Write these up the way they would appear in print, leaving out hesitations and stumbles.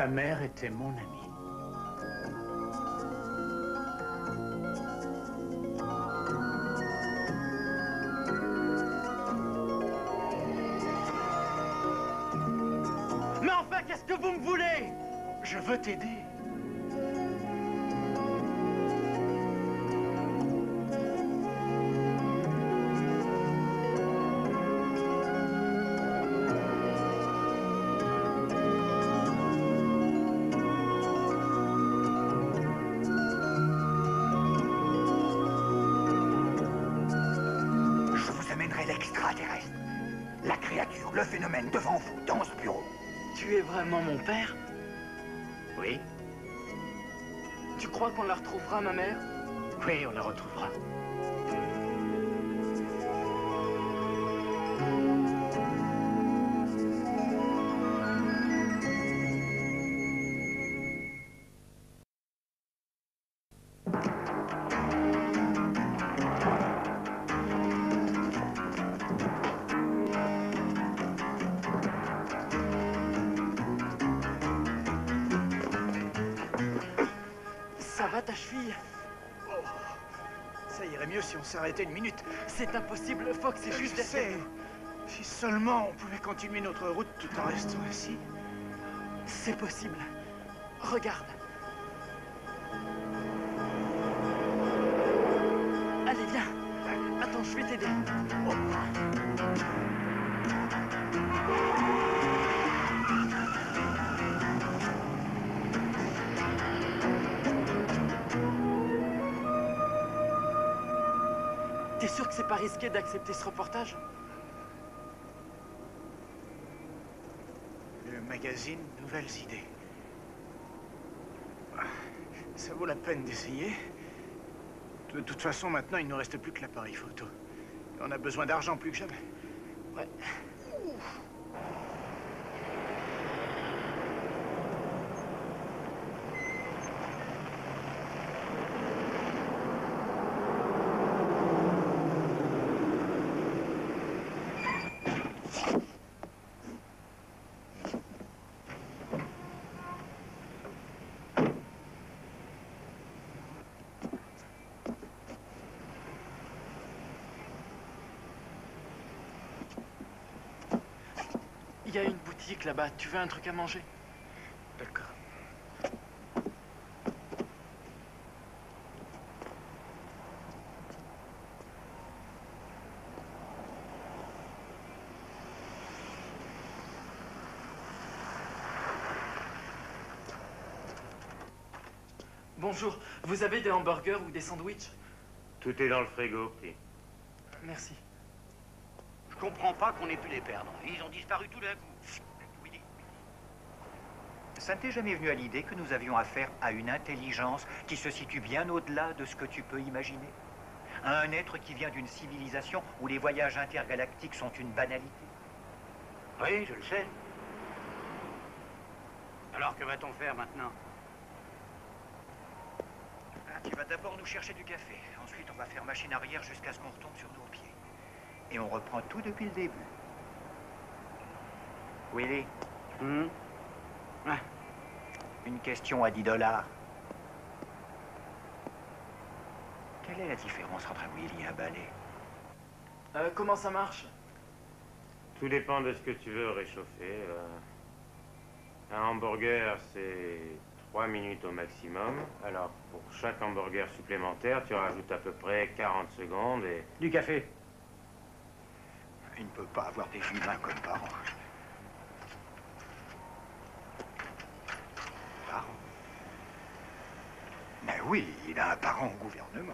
Ta mère était mon amie. Mais enfin, qu'est-ce que vous me voulez? Je veux t'aider. Je vous amènerai l'extraterrestre. La créature, le phénomène devant vous, dans ce bureau. Tu es vraiment mon père? Oui? Tu crois qu'on la retrouvera, ma mère? Oui, on la retrouvera. Ça va, ta cheville? Ça irait mieux si on s'arrêtait une minute. C'est impossible, Fox, c'est juste sais. Si seulement on pouvait continuer notre route tout en restant assis. C'est possible. Regarde. Allez, viens. Attends, je vais t'aider. T'es sûr que c'est pas risqué d'accepter ce reportage? Le magazine Nouvelles Idées. Ça vaut la peine d'essayer. De toute façon, maintenant, il ne nous reste plus que l'appareil photo. Et on a besoin d'argent plus que jamais. Ouais. Il y a une boutique là-bas. Tu veux un truc à manger? D'accord. Bonjour. Vous avez des hamburgers ou des sandwichs? Tout est dans le frigo, petit. Merci. Je comprends pas qu'on ait pu les perdre. Ils ont disparu tout d'un coup. Willy. Ça ne t'est jamais venu à l'idée que nous avions affaire à une intelligence qui se situe bien au-delà de ce que tu peux imaginer? À un être qui vient d'une civilisation où les voyages intergalactiques sont une banalité? Oui, je le sais. Alors que va-t-on faire maintenant? Tu vas d'abord nous chercher du café. Ensuite, on va faire machine arrière jusqu'à ce qu'on retombe sur nos pieds. Et on reprend tout depuis le début. Willy. Une question à 10 $. Quelle est la différence entre un Willy et un balai? Comment ça marche? Tout dépend de ce que tu veux réchauffer. Un hamburger, c'est 3 minutes au maximum. Alors, pour chaque hamburger supplémentaire, tu rajoutes à peu près 40 secondes et... Du café. Il ne peut pas avoir des humains comme parents. Parents? Mais oui, il a un parent au gouvernement.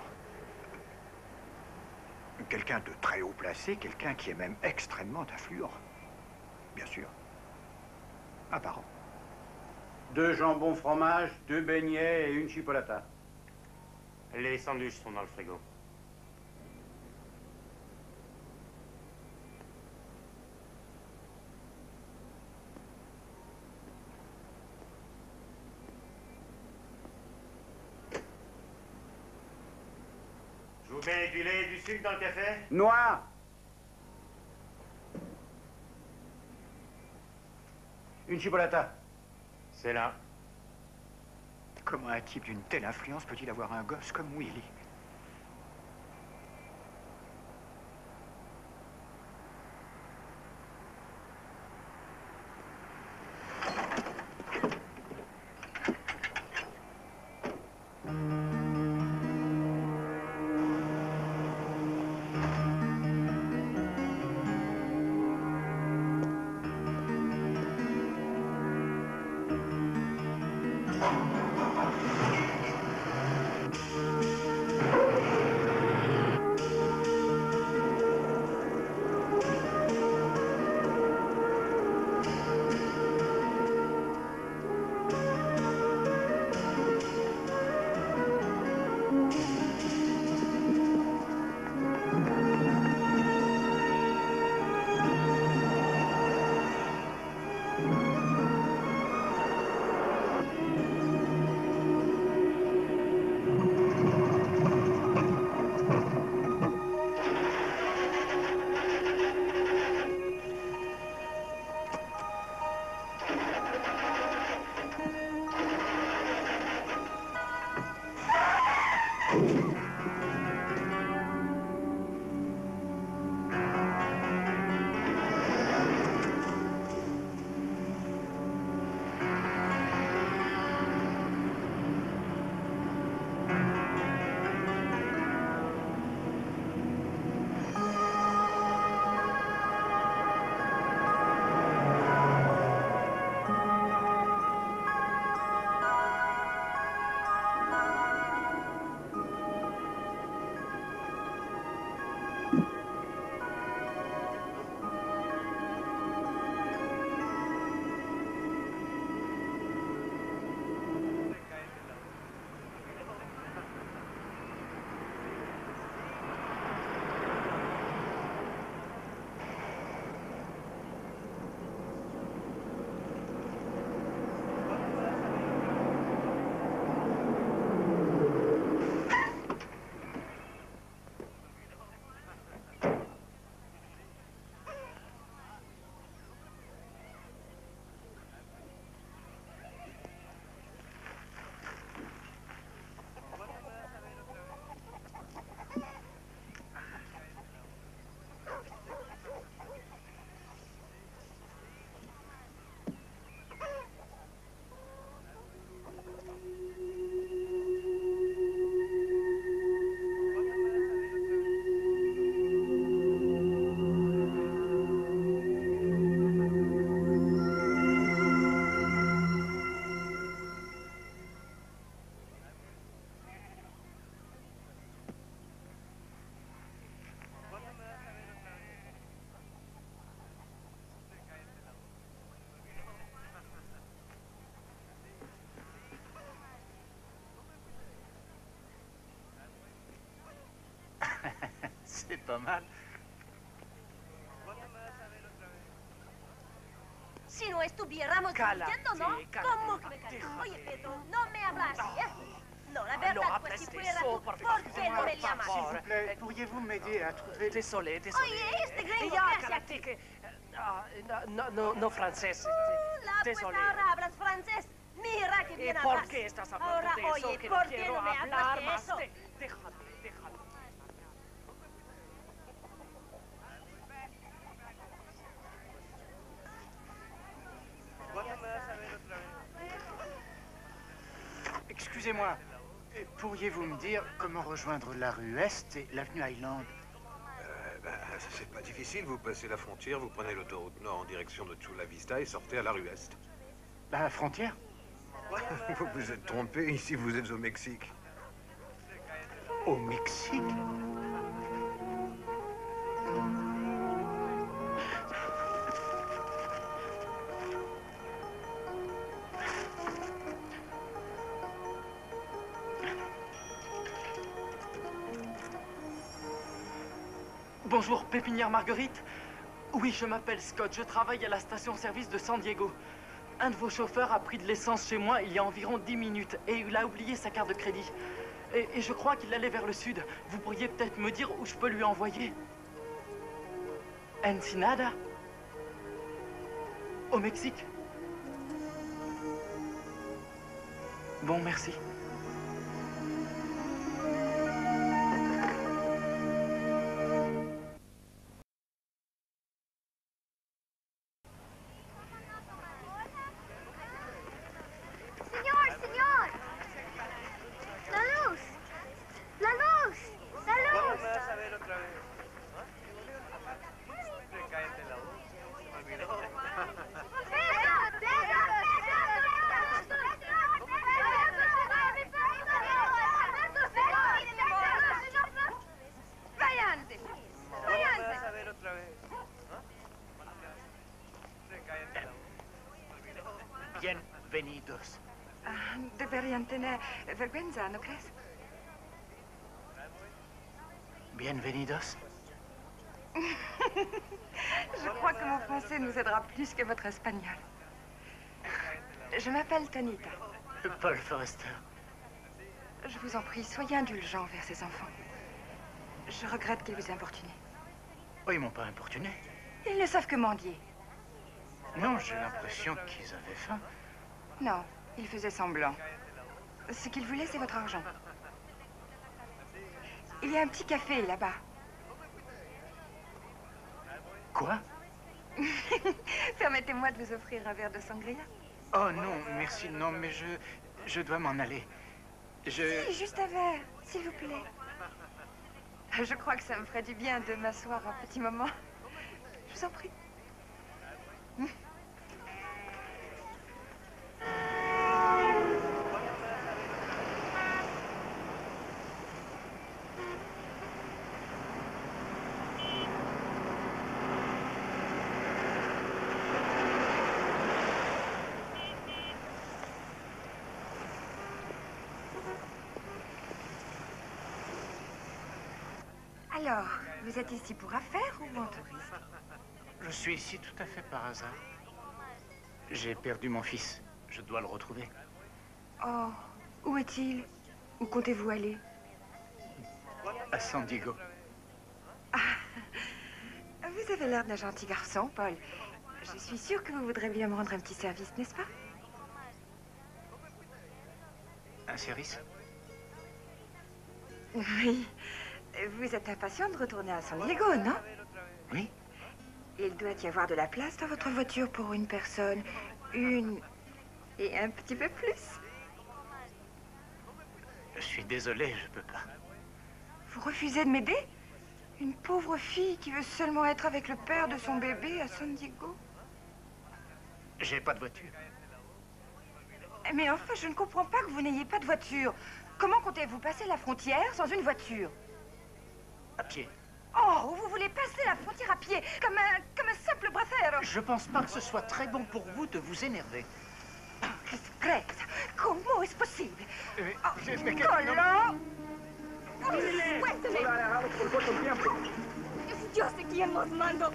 Quelqu'un de très haut placé, quelqu'un qui est même extrêmement influent. Bien sûr. Un parent. 2 jambons fromage, 2 beignets et une chipolata. Les sandwichs sont dans le frigo. Je vous mets du lait et du sucre dans le café? Noir. Une chipolata. C'est là. Comment un type d'une telle influence peut-il avoir un gosse comme Willy? C'est pas mal. Si no estuviéramos discutiendo, ¿no? ¿Cómo que me callo? Oye, Pedro, no me hablas así, ¿eh? No, la verdad, pues si fuera tú, ¿por qué no me llamas? S'il vous plaît, pourriez-vous m'aider à trouver... Désolé. Oye, este gringo, Ya, ¿qué hace aquí? cállate que... No francés. Pues Désolé. ahora hablas francés. Mira que ¿Y bien por hablas. qué estás hablando Ahora, de eso? oye, Que ¿por no qué quiero no me hablas hablar de más eso? Déjame. Excusez-moi, pourriez-vous me dire comment rejoindre la rue Est et l'avenue Highland? C'est pas difficile, vous passez la frontière, vous prenez l'autoroute nord en direction de Chula Vista et sortez à la rue Est. La frontière? Vous vous êtes trompé, ici vous êtes au Mexique. Au Mexique? Bonjour, Pépinière Marguerite. Oui, je m'appelle Scott, je travaille à la station-service de San Diego. Un de vos chauffeurs a pris de l'essence chez moi il y a environ 10 minutes et il a oublié sa carte de crédit. Et je crois qu'il allait vers le sud. Vous pourriez peut-être me dire où je peux lui envoyer? Ensenada? Au Mexique? Bon, merci. Señor, señor. La luz. La luz. La luz. ¿Me vas a ver otra vez? Cállate la voz. Se me olvidó. Váyanse. ¿Me vas a ver otra vez? Cállate la voz. Bienvenidos. Deberían tener vergüenza, ¿no crees? Bienvenidos. Je crois que mon français nous aidera plus que votre espagnol. Je m'appelle Tanita. Paul Forrester. Je vous en prie, soyez indulgents vers ces enfants. Je regrette qu'ils vous importunent. Oh, ils m'ont pas importuné. Ils ne savent que mendier. Non, j'ai l'impression qu'ils avaient faim. Non, ils faisaient semblant. Ce qu'ils voulaient, c'est votre argent. Il y a un petit café là-bas. Quoi? Permettez-moi de vous offrir un verre de sangria. Oh non, merci, non, mais je dois m'en aller. Si, juste un verre, s'il vous plaît. Je crois que ça me ferait du bien de m'asseoir un petit moment. Je vous en prie. Alors, vous êtes ici pour affaires ou en touriste? Je suis ici tout à fait par hasard. J'ai perdu mon fils. Je dois le retrouver. Oh, où est-il? Où comptez-vous aller? À San Diego. Vous avez l'air d'un gentil garçon, Paul. Je suis sûre que vous voudrez bien me rendre un petit service, n'est-ce pas? Un service? Oui. Vous êtes impatient de retourner à San Diego, non? Oui. Il doit y avoir de la place dans votre voiture pour une personne, une et un petit peu plus. Je suis désolé, je peux pas. Vous refusez de m'aider? Une pauvre fille qui veut seulement être avec le père de son bébé à San Diego? J'ai pas de voiture. Mais enfin, je ne comprends pas que vous n'ayez pas de voiture. Comment comptez-vous passer la frontière sans une voiture? À pied. Oh, vous voulez passer la frontière à pied, comme un simple bracero? Je pense pas que ce soit très bon pour vous de vous énerver. Disgrezza, comment est-ce possible? ¡Colo! ¡Suélteme! Yo sé quién los mando.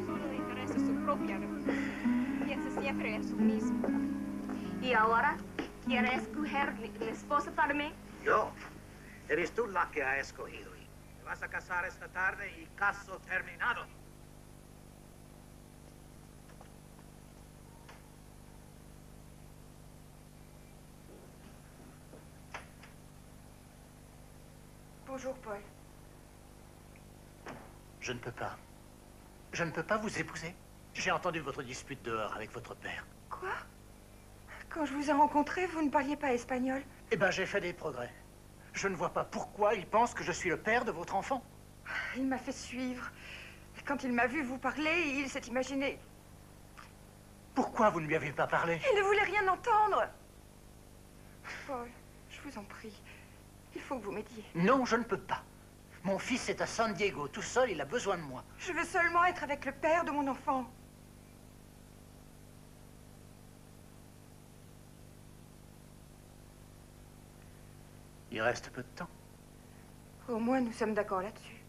Solo le interesa su propia vida. Piensa siempre en su mismo. ¿Y ahora quiere escoger la esposa para mí? Yo. Eres tú la que ha escogido. Y te vas a casar esta tarde y caso terminado. Bonjour, Paul. Je ne peux pas. Je ne peux pas vous épouser. J'ai entendu votre dispute dehors avec votre père. Quoi? Quand je vous ai rencontré, vous ne parliez pas espagnol. Eh ben, j'ai fait des progrès. Je ne vois pas pourquoi il pense que je suis le père de votre enfant. Il m'a fait suivre. Et quand il m'a vu vous parler, il s'est imaginé... Pourquoi vous ne lui avez pas parlé? Il ne voulait rien entendre. Paul, je vous en prie. Il faut que vous m'aidiez. Non, je ne peux pas. Mon fils est à San Diego. Tout seul, il a besoin de moi. Je veux seulement être avec le père de mon enfant. Il reste peu de temps. Au moins, nous sommes d'accord là-dessus.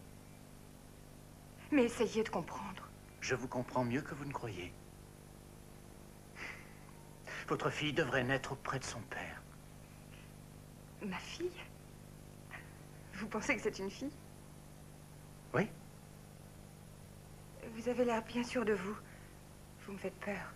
Mais essayez de comprendre. Je vous comprends mieux que vous ne croyez. Votre fille devrait naître auprès de son père. Ma fille? Vous pensez que c'est une fille? Oui. Vous avez l'air bien sûr de vous. Vous me faites peur.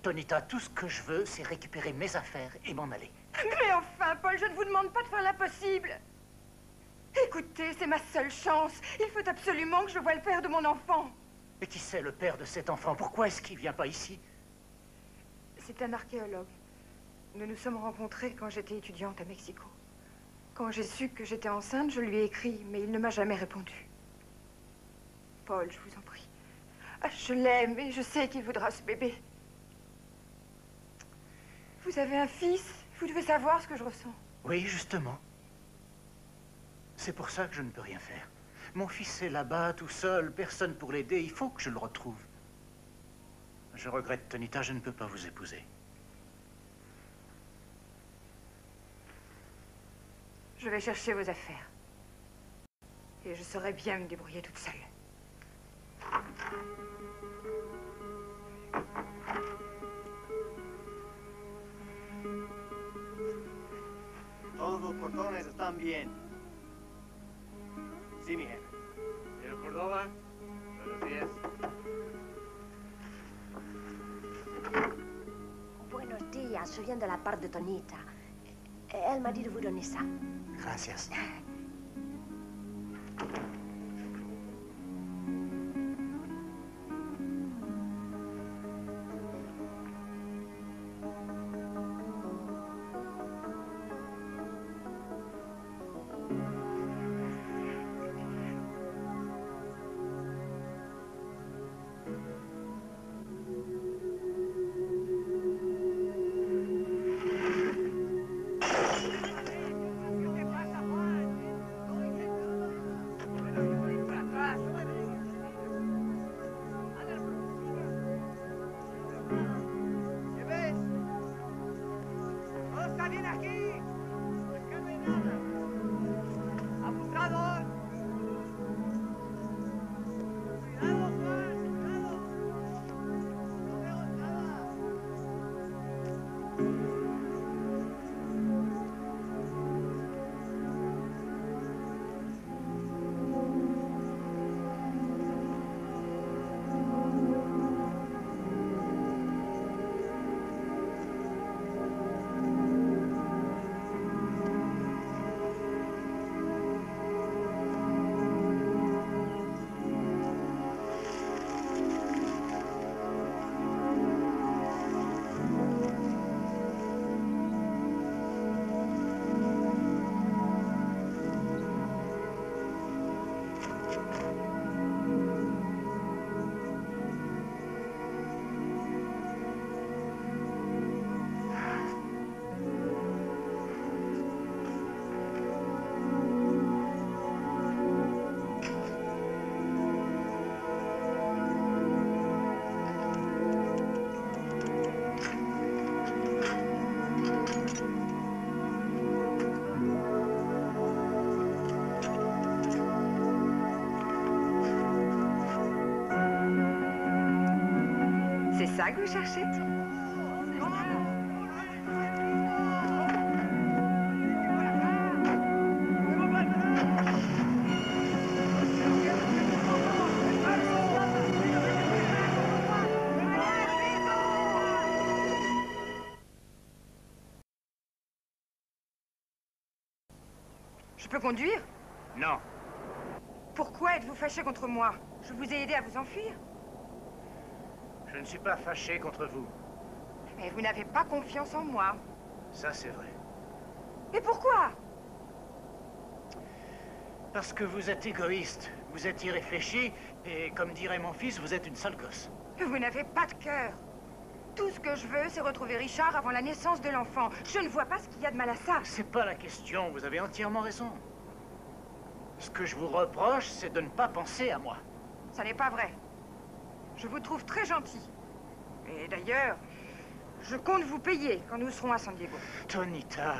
Tonita, tout ce que je veux, c'est récupérer mes affaires et m'en aller. Mais enfin, Paul, je ne vous demande pas de faire l'impossible. Écoutez, c'est ma seule chance. Il faut absolument que je voie le père de mon enfant. Et qui c'est le père de cet enfant? Pourquoi est-ce qu'il vient pas ici? C'est un archéologue. Nous nous sommes rencontrés quand j'étais étudiante à Mexico. Quand j'ai su que j'étais enceinte, je lui ai écrit, mais il ne m'a jamais répondu. Paul, je vous en prie. Ah, je l'aime et je sais qu'il voudra ce bébé. Vous avez un fils, vous devez savoir ce que je ressens. Oui, justement. C'est pour ça que je ne peux rien faire. Mon fils est là-bas, tout seul, personne pour l'aider. Il faut que je le retrouve. Je regrette, Tonita, je ne peux pas vous épouser. Je vais chercher vos affaires. Et je saurai bien me débrouiller toute seule. Todos los portones están bien. Sí, mi jefe. Señor Córdoba, buenos días. Buenos días, je viens de la part de Tonita. Elle m'a dit de vous donner ça. Gracias. ¿Qué ves? ¡Todo está bien aquí! Acá no hay nada. ¡Abusados! ¡Cuidado, Juan! ¡Cuidado! ¡No veo nada! C'est ça que vous cherchez? Je peux conduire? Non. Pourquoi êtes-vous fâché contre moi? Je vous ai aidé à vous enfuir. Je ne suis pas fâché contre vous. Mais vous n'avez pas confiance en moi. Ça, c'est vrai. Et pourquoi? Parce que vous êtes égoïste, vous êtes irréfléchi, et comme dirait mon fils, vous êtes une sale gosse. Vous n'avez pas de cœur. Tout ce que je veux, c'est retrouver Richard avant la naissance de l'enfant. Je ne vois pas ce qu'il y a de mal à ça. C'est pas la question, vous avez entièrement raison. Ce que je vous reproche, c'est de ne pas penser à moi. Ça n'est pas vrai. Je vous trouve très gentil. Et d'ailleurs, je compte vous payer quand nous serons à San Diego. Tonita,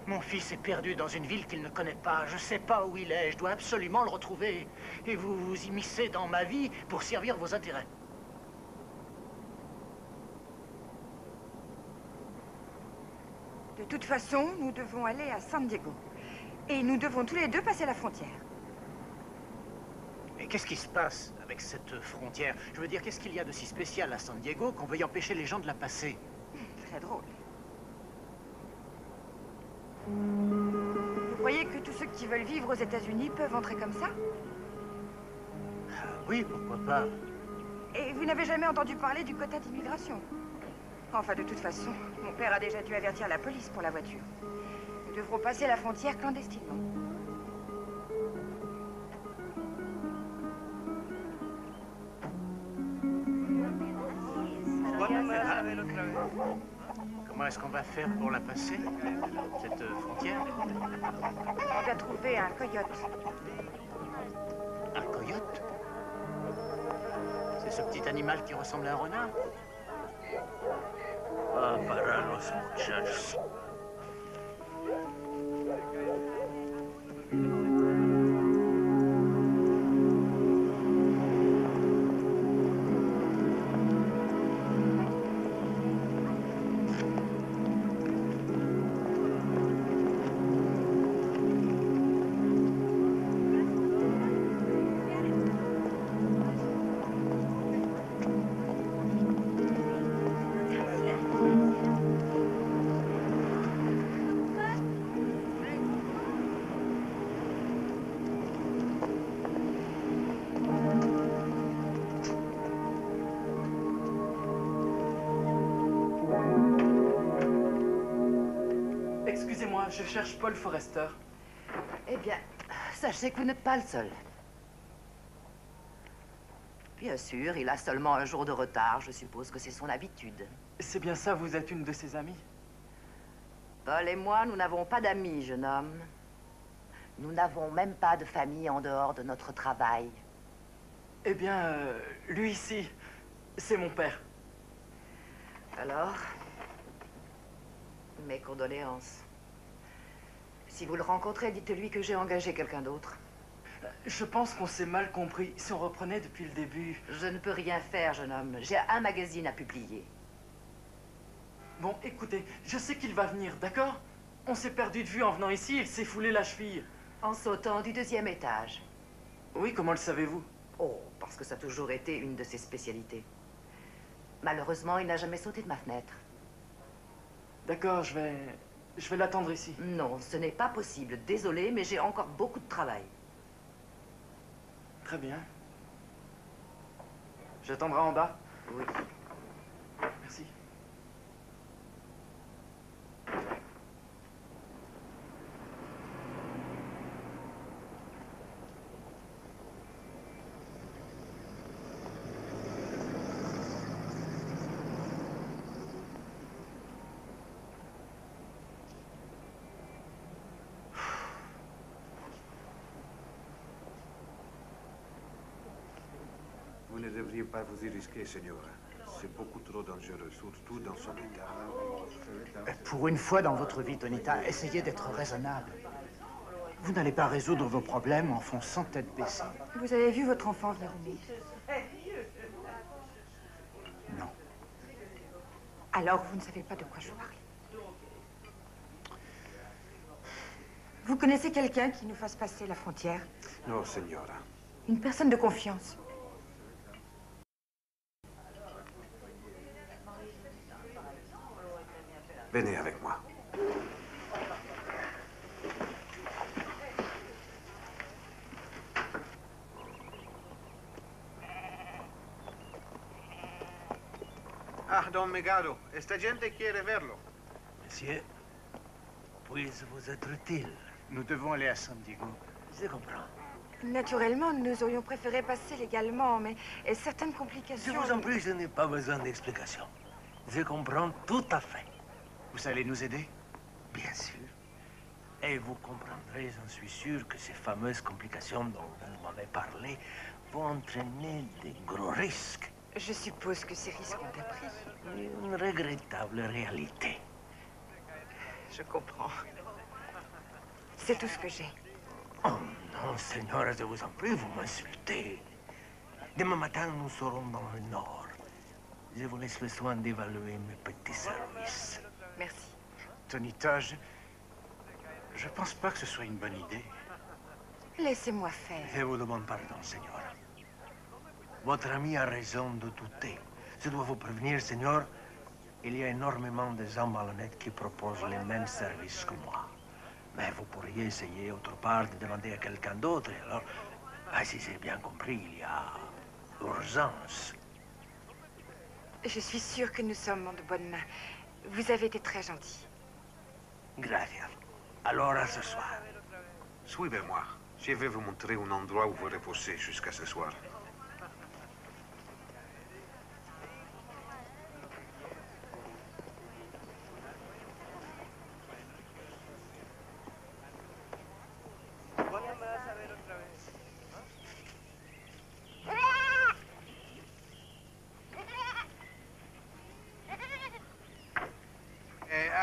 mon fils est perdu dans une ville qu'il ne connaît pas. Je sais pas où il est. Je dois absolument le retrouver. Et vous vous immiscez dans ma vie pour servir vos intérêts. De toute façon, nous devons aller à San Diego. Et nous devons tous les deux passer la frontière. Et qu'est-ce qui se passe avec cette frontière? Je veux dire, qu'est-ce qu'il y a de si spécial à San Diego qu'on veuille empêcher les gens de la passer? Très drôle. Vous croyez que tous ceux qui veulent vivre aux États-Unis peuvent entrer comme ça? Oui, pourquoi pas. Et vous n'avez jamais entendu parler du quota d'immigration? Enfin, de toute façon, mon père a déjà dû avertir la police pour la voiture. Nous devrons passer la frontière clandestinement. Comment est-ce qu'on va faire pour la passer, cette frontière? On doit trouver un coyote. Un coyote? C'est ce petit animal qui ressemble à un renard? Ah, para los muchachos. Excusez-moi, je cherche Paul Forrester. Eh bien, sachez que vous n'êtes pas le seul. Bien sûr, il a seulement un jour de retard. Je suppose que c'est son habitude. C'est bien ça, vous êtes une de ses amies? Paul et moi, nous n'avons pas d'amis, jeune homme. Nous n'avons même pas de famille en dehors de notre travail. Eh bien, lui ici, c'est mon père. Alors, mes condoléances. Si vous le rencontrez, dites-lui que j'ai engagé quelqu'un d'autre. Je pense qu'on s'est mal compris. Si on reprenait depuis le début... Je ne peux rien faire, jeune homme. J'ai un magazine à publier. Bon, écoutez, je sais qu'il va venir, d'accord? On s'est perdu de vue en venant ici, il s'est foulé la cheville. En sautant du 2e étage. Oui, comment le savez-vous? Oh, parce que ça a toujours été une de ses spécialités. Malheureusement, il n'a jamais sauté de ma fenêtre. D'accord, je vais l'attendre ici. Non, ce n'est pas possible. Désolée, mais j'ai encore beaucoup de travail. Très bien. J'attendrai en bas? Oui. Merci. Vous ne devriez pas vous y risquer, Señora. C'est beaucoup trop dangereux, surtout dans son état. Pour une fois dans votre vie, Tonita, essayez d'être raisonnable. Vous n'allez pas résoudre vos problèmes en fonçant tête baissée. Vous avez vu votre enfant venir au monde? Non. Alors, vous ne savez pas de quoi je parle. Vous connaissez quelqu'un qui nous fasse passer la frontière? Non, Señora. Une personne de confiance. Venez avec moi. Ah, don Megado, esta gente quiere verlo. Monsieur, puis-je vous être utile? Nous devons aller à San Diego. Je comprends. Naturellement, nous aurions préféré passer légalement, mais certaines complications... Je vous en prie, je n'ai pas besoin d'explication. Je comprends tout à fait. Vous allez nous aider? Bien sûr. Et vous comprendrez, j'en suis sûr, que ces fameuses complications dont vous m'avez parlé vont entraîner de gros risques. Je suppose que ces risques ont un prix. Une regrettable réalité. Je comprends. C'est tout ce que j'ai. Oh non, Señora, je vous en prie, vous m'insultez. Demain matin, nous serons dans le nord. Je vous laisse le soin d'évaluer mes petits services. Merci. Tonita, je pense pas que ce soit une bonne idée. Laissez-moi faire. Je vous demande pardon, Señora. Votre ami a raison de douter. Je dois vous prévenir, Señor, il y a énormément de gens malhonnêtes qui proposent les mêmes services que moi. Mais vous pourriez essayer autre part de demander à quelqu'un d'autre. Alors, si j'ai bien compris, il y a urgence. Je suis sûre que nous sommes en de bonnes mains. Vous avez été très gentil. Gracias. Alors, à ce soir. Suivez-moi. Je vais vous montrer un endroit où vous reposez jusqu'à ce soir.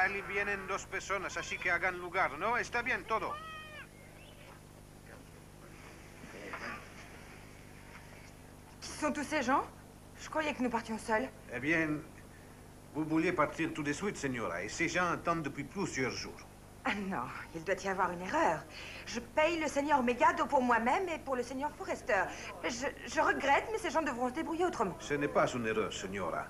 Ali vienen 2 personas, así que hagan lugar, ¿no? Está bien todo. Qui sont tous ces gens? Je croyais que nous partions seuls. Eh bien, vous vouliez partir tout de suite, señora, et ces gens attendent depuis plusieurs jours. Ah non, il doit y avoir une erreur. Je paye le seigneur Megado pour moi-même et pour le seigneur Forrester. Je regrette, mais ces gens devront se débrouiller autrement. Ce n'est pas une erreur, señora.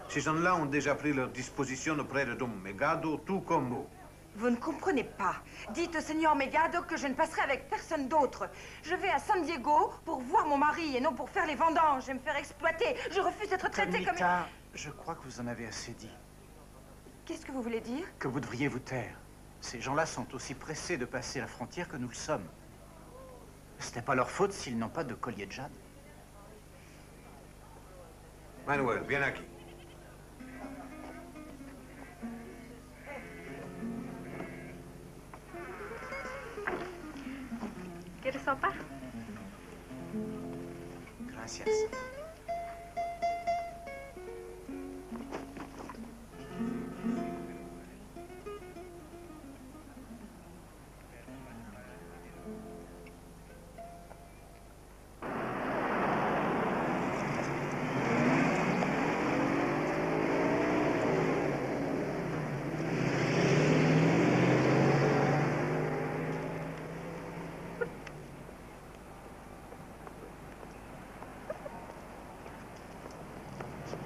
Ces gens-là ont déjà pris leur disposition auprès de Don Megado, tout comme vous. Vous ne comprenez pas. Dites au seigneur Megado que je ne passerai avec personne d'autre. Je vais à San Diego pour voir mon mari et non pour faire les vendanges et me faire exploiter. Je refuse d'être traitée comme... Tonita, je crois que vous en avez assez dit. Qu'est-ce que vous voulez dire? Que vous devriez vous taire. Ces gens-là sont aussi pressés de passer la frontière que nous le sommes. Ce n'est pas leur faute s'ils n'ont pas de collier de jade. Manuel, viens aquí. ¿Quieres sopa? Gracias.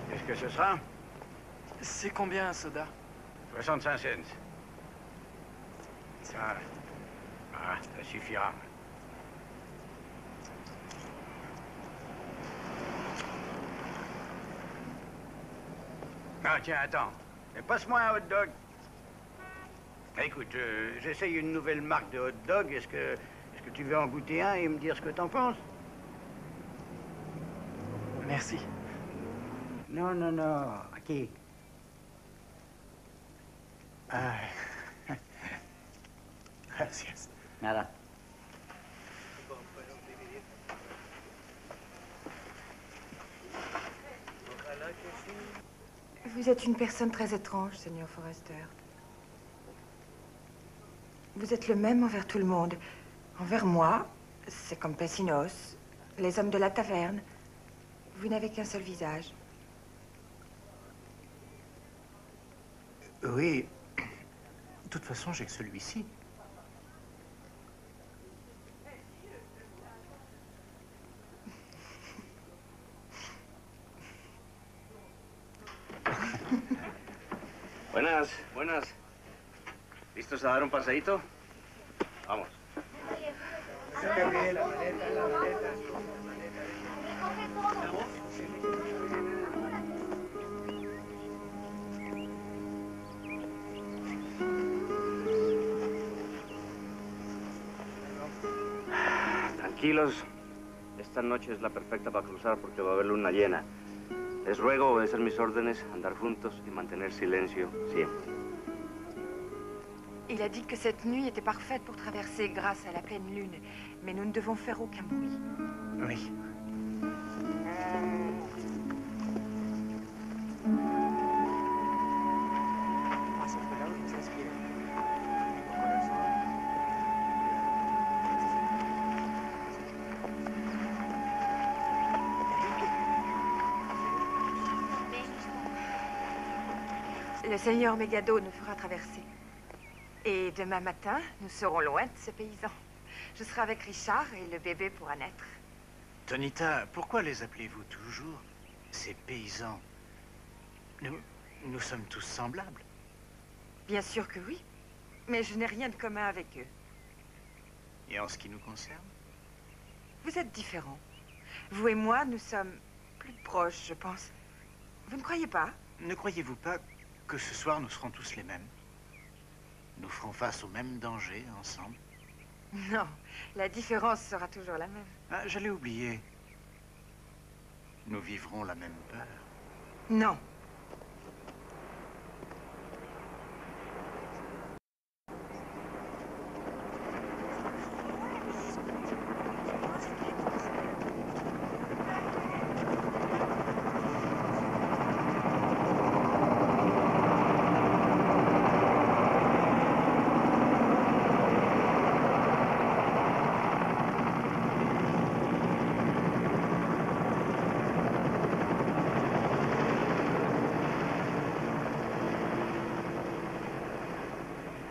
Qu'est-ce que ce sera? C'est combien un soda? 65 cents. Ça suffira. Ah, tiens, attends. Mais passe-moi un hot dog. Écoute, j'essaye une nouvelle marque de hot dog. Est-ce que tu veux en goûter un et me dire ce que t'en penses? Merci. Non, non, non. Aquí. Ah. Gracias. Nada. Vous êtes une personne très étrange, seigneur Forrester. Vous êtes le même envers tout le monde. Envers moi, c'est comme Pessinos, les hommes de la taverne. Vous n'avez qu'un seul visage. Oui. De toute façon, j'ai que celui-ci. Buenas, buenas. ¿Listos a dar un paseíto? Vamos. Tranquilos. Esta noche es la perfecta para cruzar porque va a haber luna llena. Les ruego obedecer mis órdenes, andar juntos y mantener silencio siempre. Il a dit que cette nuit était parfaite pour traverser grâce à la pleine lune. Mais nous ne devons faire aucun bruit. Oui. Le seigneur Megado nous fera traverser. Et demain matin, nous serons loin de ce paysan. Je serai avec Richard et le bébé pourra naître. Tonita, pourquoi les appelez-vous toujours ces paysans? Nous sommes tous semblables. Bien sûr que oui, mais je n'ai rien de commun avec eux. Et en ce qui nous concerne? Vous êtes différents. Vous et moi, nous sommes plus proches, je pense. Vous ne croyez pas? Ne croyez-vous pas que ce soir, nous serons tous les mêmes? Nous ferons face au même danger ensemble? Non, la différence sera toujours la même. Ah, j'allais oublier. Nous vivrons la même peur. Non.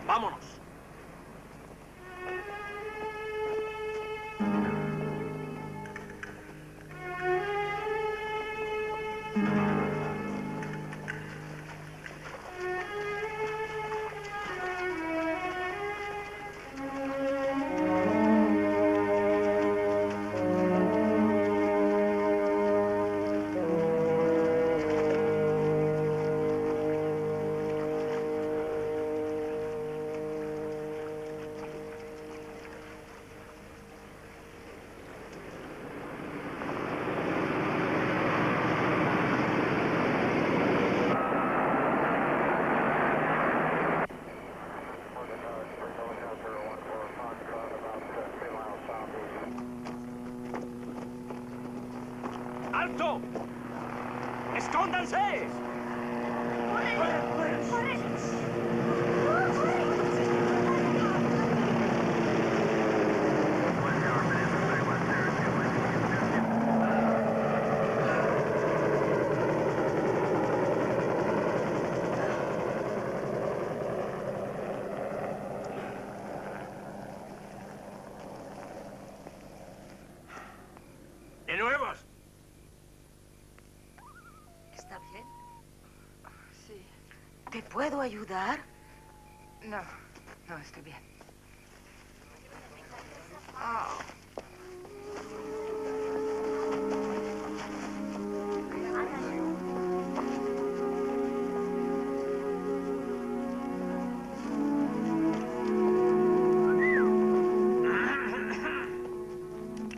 Vámonos. ¡Alto! ¡Escóndanse! ¡De nuevos! ¿Está bien? Sí. ¿Te puedo ayudar? No, no, estoy bien. Oh.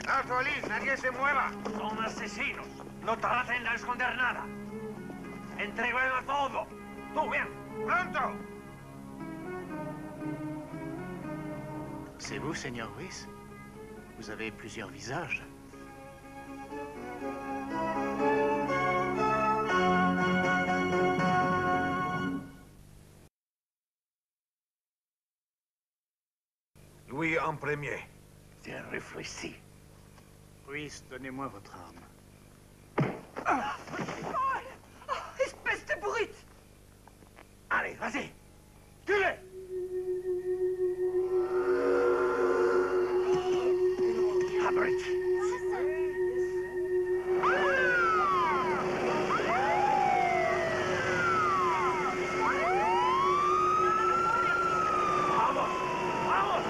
¡Alto, Alice! ¡Nadie se mueva! Son asesinos. No traten de esconder nada. Entreguen a todo. ¡Tú, bien! ¡Pronto! C'est vous, Seigneur Ruiz? Vous avez plusieurs visages. Louis en premier. Bien réfléchi. Ruiz, donnez-moi votre arme. Espèce de brute! Allez, vas-y! Tue-les! Abrite! ¡Vamos! ¡Vamos!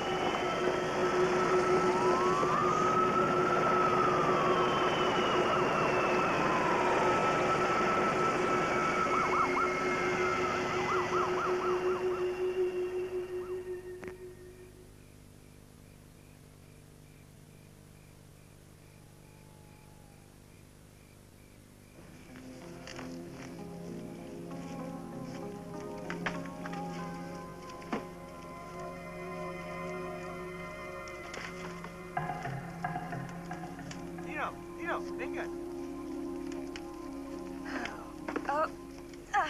venga. Oh. Ah.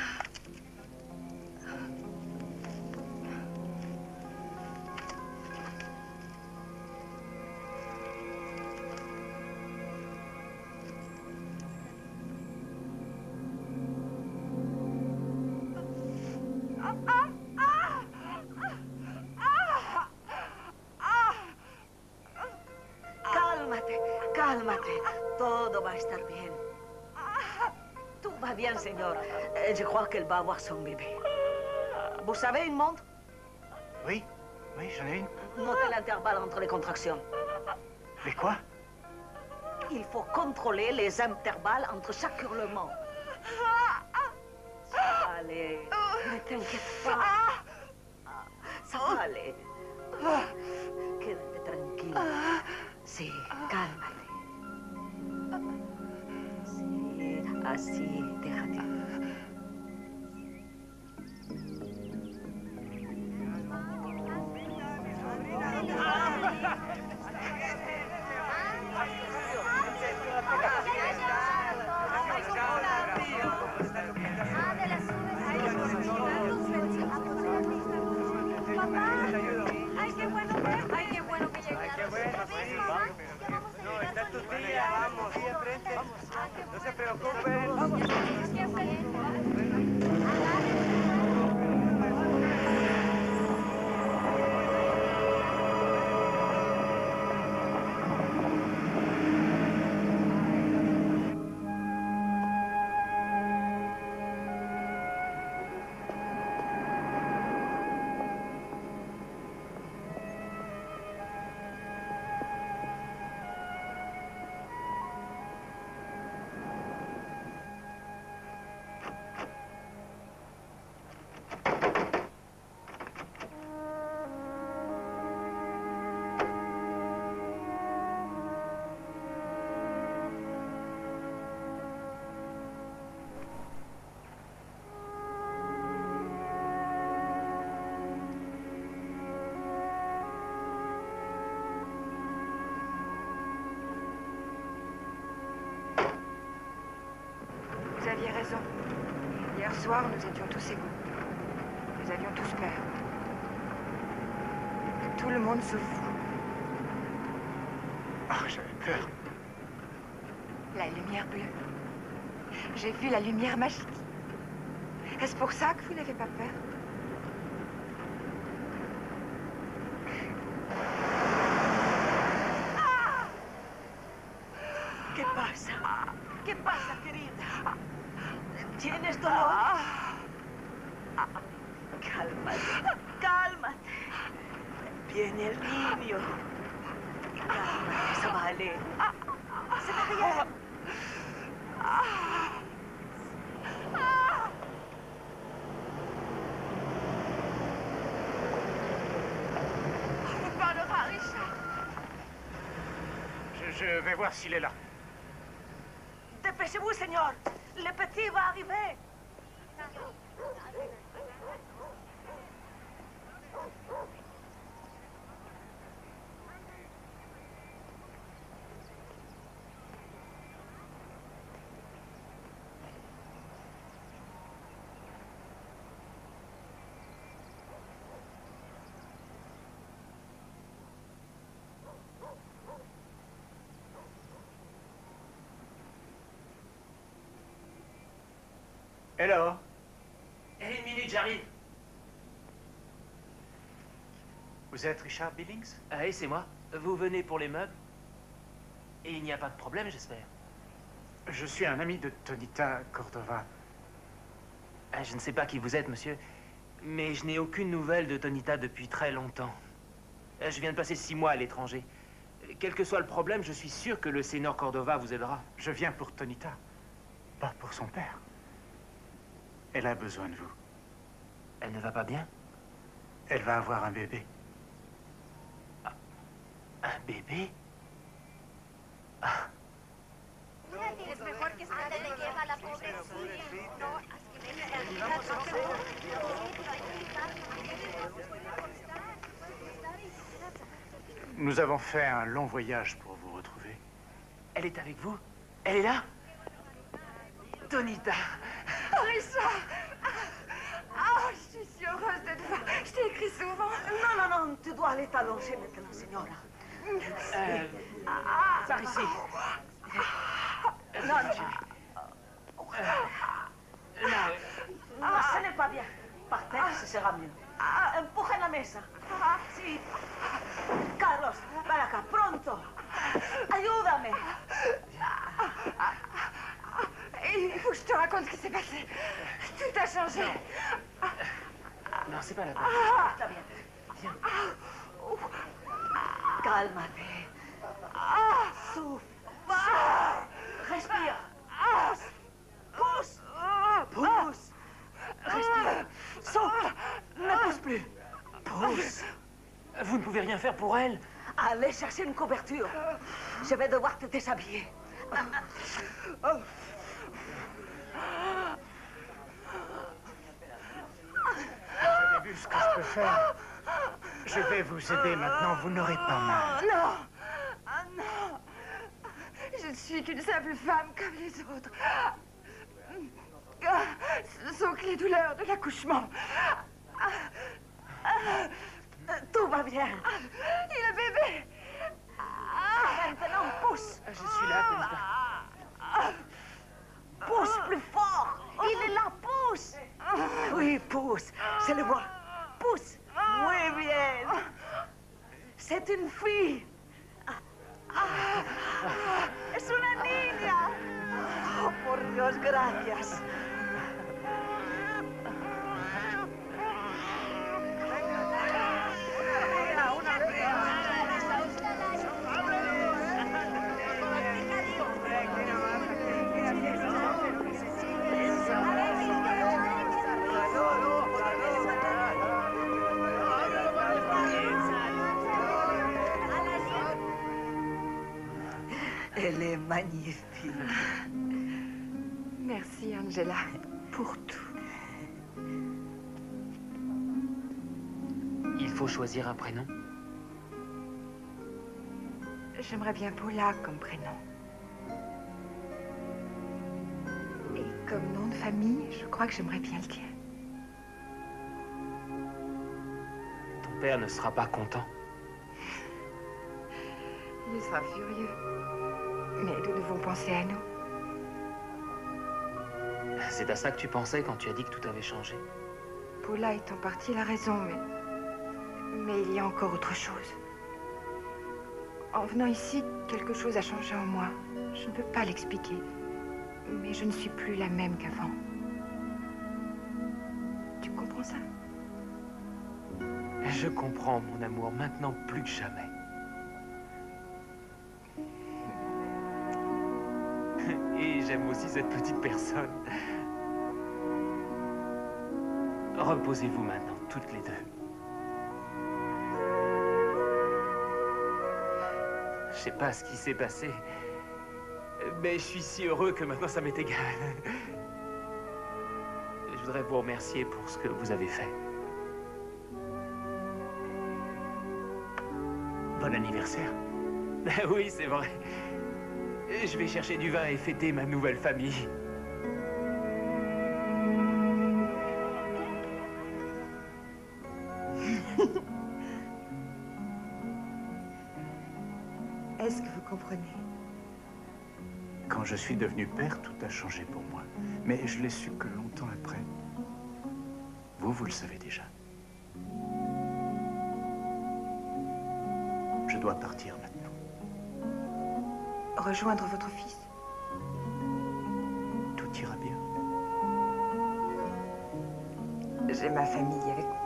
Cálmate, cálmate. Todo va a estar bien. Tout va bien, señor. Je crois qu'elle va avoir son bébé. Vous savez une montre? Oui, oui, j'en ai une. Notez l'intervalle entre les contractions. Mais quoi? Il faut contrôler les intervalles entre chaque hurlement. Ça va aller. Ne t'inquiète pas. Ça va aller. Quédate tranquille. Sí, cálmate. Sí, así, déjate. Ay, qué bueno verte. Ay, qué bueno que llegaste. No, está tu tía, vamos, aquí enfrente. No se preocupen, vamos. Vous aviez raison. Hier soir, nous étions tous égaux. Nous avions tous peur. Tout le monde sauf vous. Ah, j'avais peur. La lumière bleue. J'ai vu la lumière magique. Est-ce pour ça que vous n'avez pas peur? ¿Qué pasa? ¿Qué pasa, querida? ¿Tienes dolor? Cálmate, cálmate. Viene el niño. Cálmate, ça va aller. C'est pas rien. On parlera à Richard. Je vais voir s'il est là. Dépêchez-vous, señor. Le petit va arriver. Hello. Une minute, j'arrive. Vous êtes Richard Billings? Ah oui, c'est moi. Vous venez pour les meubles? Et il n'y a pas de problème, j'espère. Je suis un ami de Tonita Cordova. Ah, je ne sais pas qui vous êtes, monsieur. Mais je n'ai aucune nouvelle de Tonita depuis très longtemps. Je viens de passer 6 mois à l'étranger. Quel que soit le problème, je suis sûr que le Sénor Cordova vous aidera. Je viens pour Tonita, pas pour son père. Elle a besoin de vous. Elle ne va pas bien? Elle va avoir un bébé. Ah, un bébé? Ah. Es mejor que estar de lleva a la pobrecita. Nous avons fait un long voyage pour vous retrouver. Elle est avec vous? Elle est là? Tonita. Richard! Ah, je suis si heureuse de te voir. Je t'ai écrit souvent. Non, non, non, tu dois aller t'allonger maintenant, señora. Par ici. Non, ce n'est pas bien. Par terre, ce sera mieux. Empuja la mesa. Sí. Carlos, ven acá, pronto. Ayúdame. Il faut que je te raconte ce qui s'est passé. Tout a changé. Non, c'est pas la peine. Está bien. Viens. Cálmate. Souffle. Respire. Pousse. Pousse. Respire. Souffle. Ne pousse plus. Pousse. Vous ne pouvez rien faire pour elle? Allez chercher une couverture. Je vais devoir te déshabiller. Vous avez vu ce que je peux faire? Je vais vous aider maintenant, vous n'aurez pas mal. Non! Ah non! Je ne suis qu'une simple femme comme les autres. Ce sont que les douleurs de l'accouchement. Tout va bien. Et le bébé! Maintenant, pousse. Je suis là, Tonita. Pousse plus fort. Il est là, pousse. Oui, pousse. Je le vois. Pousse. Muy bien. C'est une fille. Es una niña. Oh, por Dios, gracias. Elle est magnifique. Merci, Angela, pour tout. Il faut choisir un prénom. J'aimerais bien Paula comme prénom. Et comme nom de famille, je crois que j'aimerais bien le tien. Ton père ne sera pas content. Il sera furieux. Mais nous devons penser à nous. C'est à ça que tu pensais quand tu as dit que tout avait changé. Paula est en partie la raison, mais il y a encore autre chose. En venant ici, quelque chose a changé en moi. Je ne peux pas l'expliquer. Mais je ne suis plus la même qu'avant. Tu comprends ça? Je comprends, mon amour, maintenant plus que jamais. Et j'aime aussi cette petite personne. Reposez-vous maintenant, toutes les deux. Je sais pas ce qui s'est passé, mais je suis si heureux que maintenant ça m'est égal. Je voudrais vous remercier pour ce que vous avez fait. Bon anniversaire. Oui, c'est vrai. Je vais chercher du vin et fêter ma nouvelle famille. Est-ce que vous comprenez? Quand je suis devenu père, tout a changé pour moi. Mais je l'ai su que longtemps après. Vous le savez déjà. Je dois partir maintenant. Rejoindre votre fils? Tout ira bien. J'ai ma famille avec moi.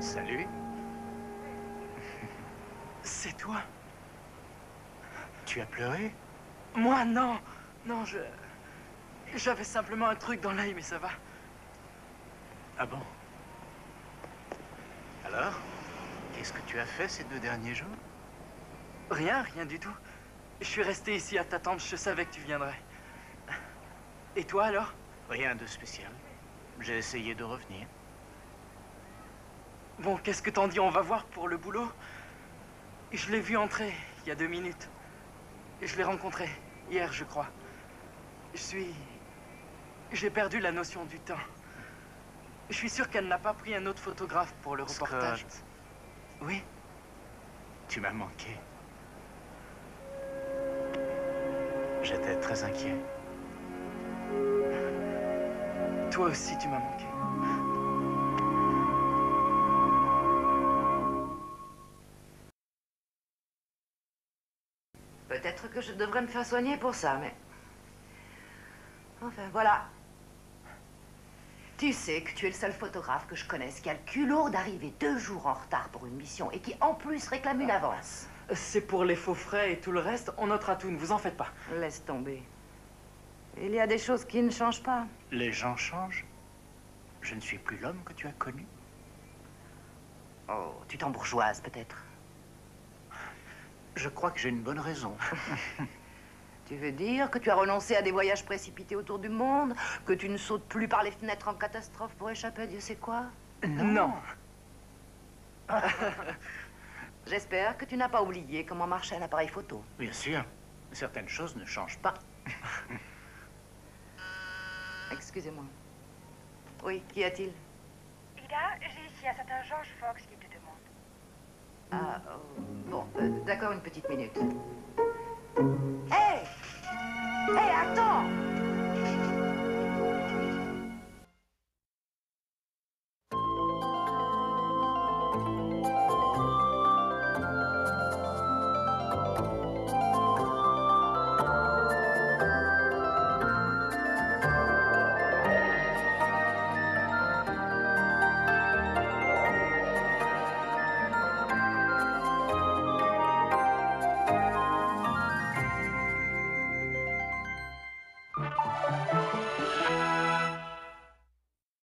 Salut. C'est toi? Tu as pleuré? Moi, non. Non, J'avais simplement un truc dans l'œil, mais ça va. Ah bon? Alors, qu'est-ce que tu as fait ces 2 derniers jours? Rien, rien du tout. Je suis resté ici à t'attendre, je savais que tu viendrais. Et toi alors? Rien de spécial. J'ai essayé de revenir. Bon, qu'est-ce que t'en dis? On va voir pour le boulot. Je l'ai vu entrer il y a 2 minutes. Je l'ai rencontré hier, je crois. J'ai perdu la notion du temps. Je suis sûr qu'elle n'a pas pris un autre photographe pour le reportage. Scott. Oui? Tu m'as manqué. J'étais très inquiet. Toi aussi, tu m'as manqué. Peut-être que je devrais me faire soigner pour ça, mais... Enfin, voilà. Tu sais que tu es le seul photographe que je connaisse qui a le culot d'arriver 2 jours en retard pour une mission et qui, en plus, réclame une avance. C'est pour les faux frais et tout le reste, on notera tout, ne vous en faites pas. Laisse tomber. Il y a des choses qui ne changent pas. Les gens changent. Je ne suis plus l'homme que tu as connu. Oh, tu t'embourgeoises peut-être. Je crois que j'ai une bonne raison. Tu veux dire que tu as renoncé à des voyages précipités autour du monde, que tu ne sautes plus par les fenêtres en catastrophe pour échapper à Dieu sait quoi? Non. J'espère que tu n'as pas oublié comment marchait un appareil photo. Bien sûr. Certaines choses ne changent pas. Excusez-moi. Oui, qu'y a-t-il? Ida, j'ai ici un certain George Fox qui te demande. Ah, bon, d'accord, une petite minute. Hé! Hé, attends!